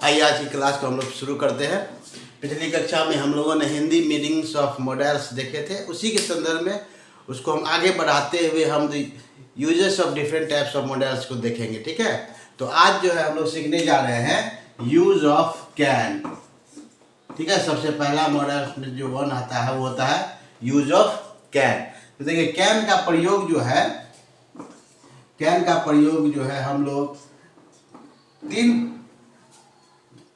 आइए आज की क्लास को हम लोग शुरू करते हैं। पिछली कक्षा में हम लोगों ने हिंदी मीनिंग्स ऑफ मॉडल्स देखे थे, उसी के संदर्भ में उसको हम आगे बढ़ाते हुए हम uses of different types of models को देखेंगे। ठीक है, तो आज जो है हम लोग सीखने जा रहे हैं यूज ऑफ कैन। ठीक है, सबसे पहला मॉडल में जो वन आता है वो होता है यूज ऑफ कैन। तो देखिए कैन का प्रयोग जो है हम लोग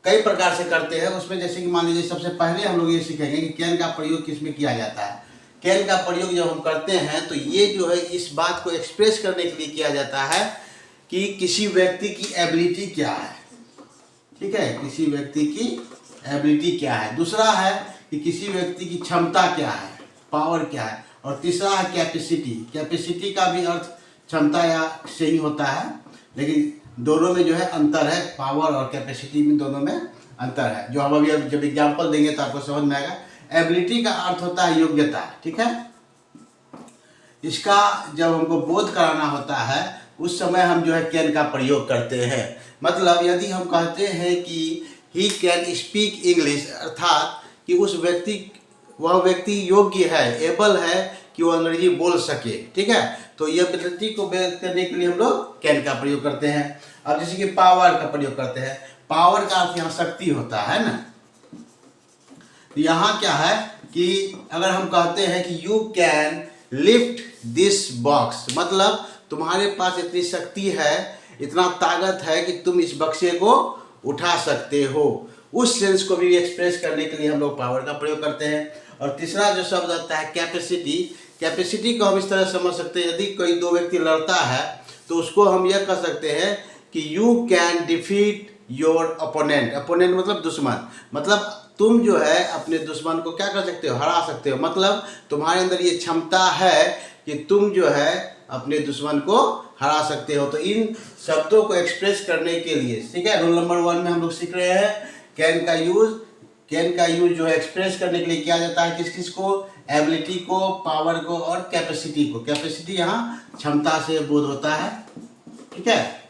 कई प्रकार से करते हैं। उसमें जैसे कि मान लीजिए सबसे पहले हम लोग ये सीखेंगे कि कैन का प्रयोग किस में किया जाता है। कैन का प्रयोग जब हम करते हैं तो ये जो है इस बात को एक्सप्रेस करने के लिए किया जाता है कि किसी व्यक्ति की एबिलिटी क्या है। ठीक है, किसी व्यक्ति की एबिलिटी क्या है। दूसरा है कि किसी व्यक्ति की क्षमता क्या है, पावर क्या है। और तीसरा है कैपेसिटी। कैपेसिटी का भी अर्थ क्षमता या से ही होता है, लेकिन दोनों में जो है अंतर है। पावर और कैपेसिटी में दोनों में अंतर है, जो हम अभी जब एग्जांपल देंगे तो आपको समझ में आएगा। एबिलिटी का अर्थ होता है योग्यता। ठीक है, इसका जब हमको बोध कराना होता है उस समय हम जो है कैन का प्रयोग करते हैं। मतलब यदि हम कहते हैं कि ही कैन स्पीक इंग्लिश, अर्थात कि वह व्यक्ति योग्य है, एबल है कि वो अंग्रेजी बोल सके। ठीक है, तो यह एबिलिटी को व्यक्त करने के लिए हम लोग कैन का प्रयोग करते हैं। अब जैसे कि पावर का प्रयोग करते हैं। पावर का अर्थ यहाँ शक्ति होता है ना। तो यहाँ क्या है कि अगर हम कहते हैं कि you can lift this box, मतलब तुम्हारे पास इतनी शक्ति है, इतना ताकत है कि तुम इस बक्से को उठा सकते हो। उस सेंस को भी एक्सप्रेस करने के लिए हम लोग पावर का प्रयोग करते हैं। और तीसरा जो शब्द आता है कैपेसिटी। कैपेसिटी को हम इस तरह समझ सकते हैं, यदि कोई दो व्यक्ति लड़ता है तो उसको हम यह कह सकते हैं कि you can defeat your opponent. Opponent मतलब दुश्मन, मतलब तुम जो है अपने दुश्मन को क्या कर सकते हो, हरा सकते हो। मतलब तुम्हारे अंदर ये क्षमता है कि तुम जो है अपने दुश्मन को हरा सकते हो। तो इन शब्दों को एक्सप्रेस करने के लिए, ठीक है, रूल नंबर 1 में हम लोग सीख रहे हैं कैन का यूज जो है एक्सप्रेस करने के लिए किया जाता है किस किस को, एबिलिटी को, पावर को और कैपेसिटी को। कैपेसिटी यहाँ क्षमता से बोध होता है। ठीक है,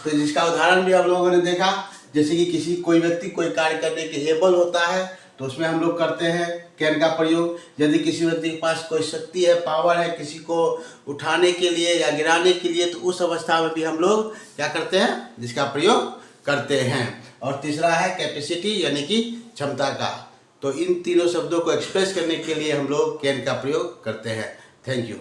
तो जिसका उदाहरण भी हम लोगों ने देखा, जैसे कि कोई व्यक्ति कोई कार्य करने के एबल होता है तो उसमें हम लोग करते हैं कैन का प्रयोग। यदि किसी व्यक्ति के पास कोई शक्ति है, पावर है किसी को उठाने के लिए या गिराने के लिए, तो उस अवस्था में भी हम लोग क्या करते हैं, जिसका प्रयोग करते हैं। और तीसरा है कैपेसिटी यानी कि क्षमता का। तो इन तीनों शब्दों को एक्सप्रेस करने के लिए हम लोग कैन का प्रयोग करते हैं। Thank you.